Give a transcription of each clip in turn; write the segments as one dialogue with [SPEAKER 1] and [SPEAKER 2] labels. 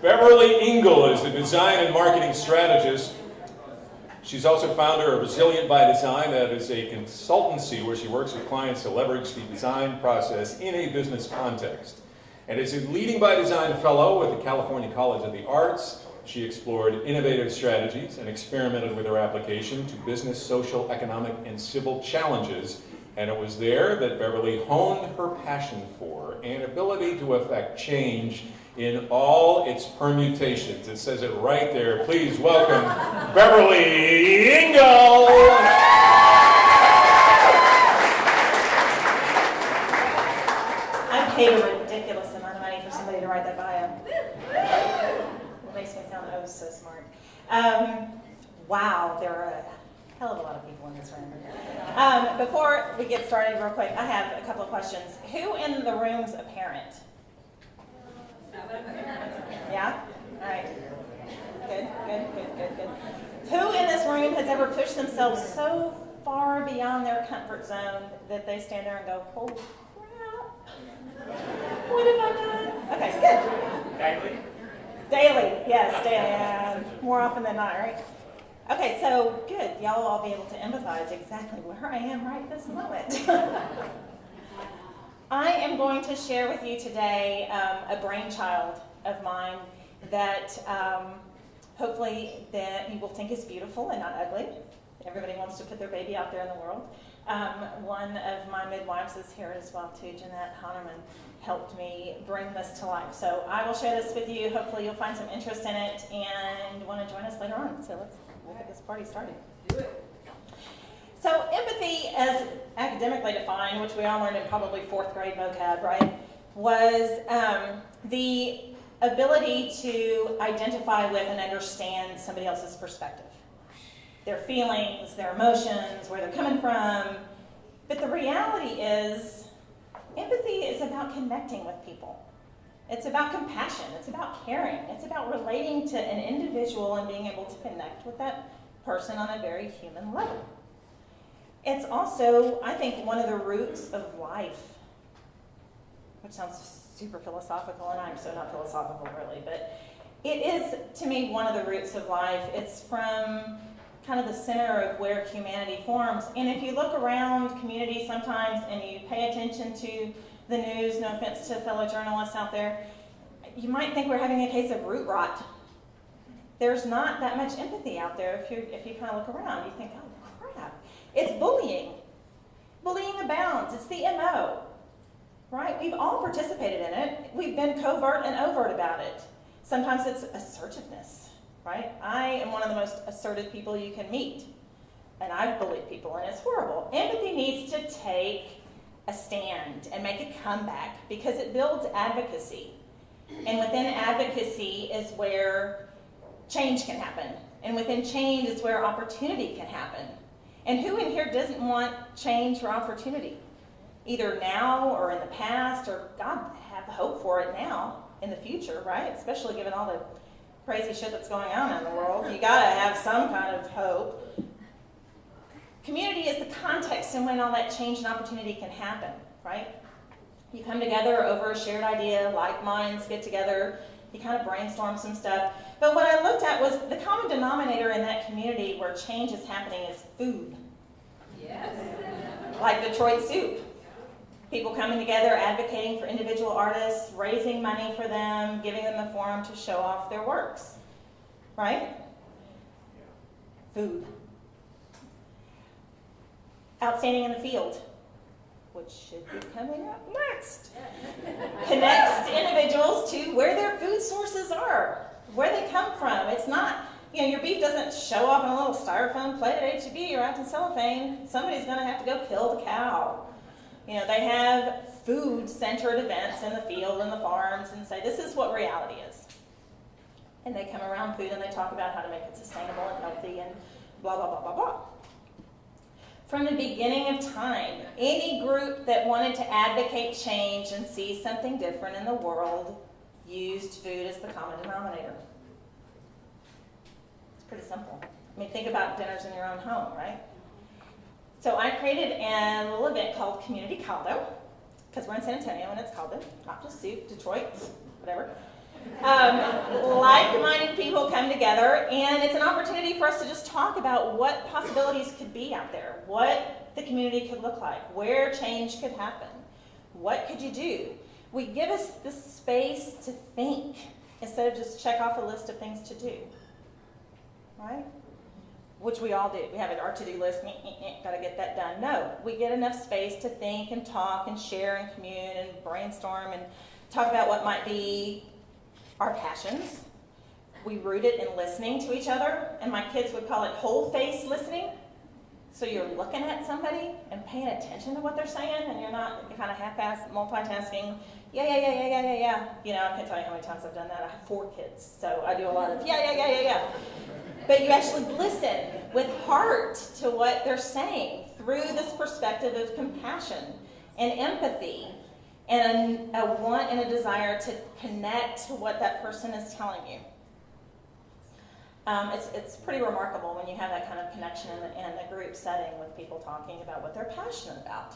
[SPEAKER 1] Beverly Ingle is a design and marketing strategist. She's also founder of Resilient by Design. That is a consultancy where she works with clients to leverage the design process in a business context. And as a Leading by Design Fellow at the California College of the Arts, she explored innovative strategies and experimented with their application to business, social, economic, and civil challenges. And it was there that Beverly honed her passion for and ability to affect change in all its permutations. It says it right there. Please welcome Beverly Ingle.
[SPEAKER 2] I've paid a ridiculous amount of money for somebody to write that bio. It makes me sound oh so smart. Wow, there are a hell of a lot of people in this room. Before we get started real quick, I have a couple of questions. Who in the room's a parent? Yeah? All right. Good. Who in this room has ever pushed themselves so far beyond their comfort zone that they stand there and go, holy crap, what have I done? Okay, good. Daily, yes, daily. More often than not, right? Okay, so good. Y'all will all be able to empathize exactly where I am right this moment. I am going to share with you today a brainchild of mine that hopefully that you will think is beautiful and not ugly. Everybody wants to put their baby out there in the world. One of my midwives is here as well too. Jeanette Hahnemann helped me bring this to life. So I will share this with you. Hopefully you'll find some interest in it and want to join us later on. So let's get this party started. Do it. So empathy, as academically defined, which we all learned in probably 4th grade vocab, right, was the ability to identify with and understand somebody else's perspective. Their feelings, their emotions, where they're coming from. But the reality is, empathy is about connecting with people. It's about compassion. It's about caring. It's about relating to an individual and being able to connect with that person on a very human level. It's also, I think, one of the roots of life, which sounds super philosophical, and I'm so not philosophical really, but it is, to me, one of the roots of life. It's from kind of the center of where humanity forms. And if you look around communities sometimes and you pay attention to the news, no offense to fellow journalists out there, you might think we're having a case of root rot. There's not that much empathy out there if you kind of look around. You think, oh crap. It's bullying. Bullying abounds. It's the MO, right? We've all participated in it. We've been covert and overt about it. Sometimes it's assertiveness, right? I am one of the most assertive people you can meet, and I've bullied people, and it's horrible. Empathy needs to take a stand and make a comeback because it builds advocacy. And within advocacy is where change can happen. And within change is where opportunity can happen. And who in here doesn't want change or opportunity? Either now or in the past, or God, have hope for it now in the future, right? Especially given all the crazy shit that's going on in the world. You gotta have some kind of hope. Community is the context in when all that change and opportunity can happen, right? You come together over a shared idea, like minds get together, you kind of brainstorm some stuff. But what I looked at was the common denominator in that community where change is happening is food. Yes. Like Detroit Soup. People coming together, advocating for individual artists, raising money for them, giving them a forum to show off their works. Right? Food. Outstanding in the field, which should be coming up next. Connects individuals to where their food sources are, where they come from. It's not, your beef doesn't show up in a little styrofoam plate at H-E-B wrapped in cellophane. Somebody's going to have to go kill the cow. They have food-centered events in the field and the farms and say, this is what reality is. And they come around food and they talk about how to make it sustainable and healthy and blah, blah, blah, blah, blah. From the beginning of time, any group that wanted to advocate change and see something different in the world used food as the common denominator. It's pretty simple. Think about dinners in your own home, right? So I created a little event called Community Caldo, because we're in San Antonio and it's Caldo, not just soup, Detroit, whatever. Like-minded people come together, and it's an opportunity for us to just talk about what possibilities could be out there, what the community could look like, where change could happen, what could you do. We give us the space to think instead of just check off a list of things to do, right? Which we all do. We have our to-do list, gotta get that done. No, we get enough space to think and talk and share and commune and brainstorm and talk about what might be our passions. We root it in listening to each other, and my kids would call it whole face listening. So you're looking at somebody and paying attention to what they're saying, and you're not kind of half-ass multitasking. Yeah. You know, I can't tell you how many times I've done that. I have 4 kids, so I do a lot of yeah. But you actually listen with heart to what they're saying through this perspective of compassion and empathy and a want and a desire to connect to what that person is telling you. It's pretty remarkable when you have that kind of connection in a group setting with people talking about what they're passionate about.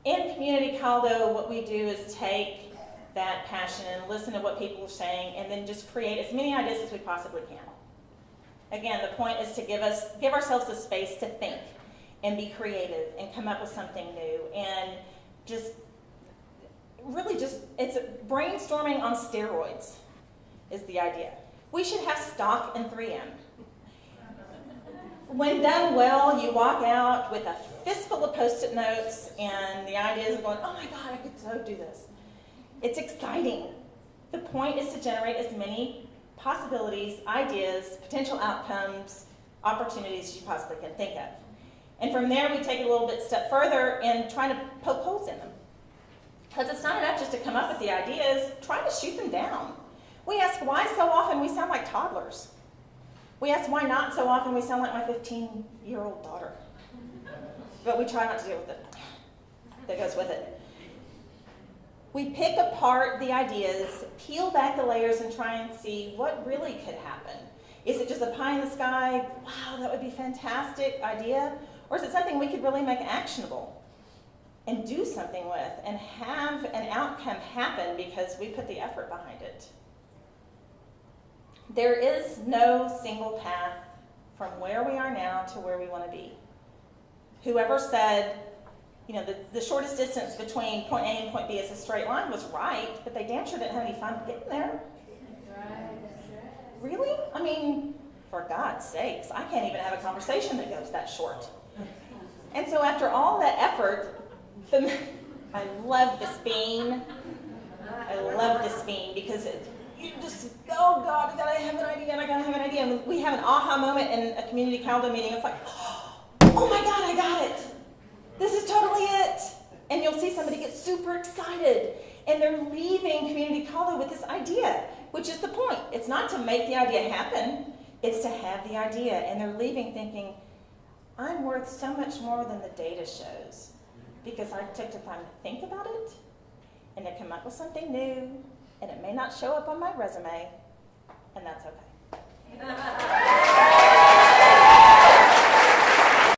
[SPEAKER 2] In Community Caldo, what we do is take that passion and listen to what people are saying and then just create as many ideas as we possibly can. Again, the point is to give ourselves the space to think and be creative and come up with something new and it's brainstorming on steroids is the idea. We should have stock in 3M. When done well, you walk out with a fistful of Post-it notes and the ideas of going, oh my God, I could so do this. It's exciting. The point is to generate as many possibilities, ideas, potential outcomes, opportunities as you possibly can think of. And from there, we take it a little bit step further and try to poke holes in them. Because it's not enough just to come up with the ideas, try to shoot them down. We ask why so often we sound like toddlers. We ask why not so often we sound like my 15-year-old daughter. But we try not to deal with it. That goes with it. We pick apart the ideas, peel back the layers, and try and see what really could happen. Is it just a pie in the sky, wow, that would be a fantastic idea? Or is it something we could really make actionable and do something with and have an outcome happen because we put the effort behind it? There is no single path from where we are now to where we want to be. Whoever said, you know, the shortest distance between point A and point B is a straight line was right, but they damn sure didn't have any fun getting there. Really? I mean, for God's sakes, I can't even have a conversation that goes that short. And so after all that effort, I love this bean. I love this bean because you just, oh God, I gotta have an idea, and I gotta have an idea. And we have an aha moment in a community Caldo meeting. It's like, oh my God, I got it. This is totally it. And you'll see somebody get super excited, and they're leaving Community Caldo with this idea, which is the point. It's not to make the idea happen, it's to have the idea. And they're leaving thinking, I'm worth so much more than the data shows because I took the time to think about it and to come up with something new, and it may not show up on my resume, and that's okay.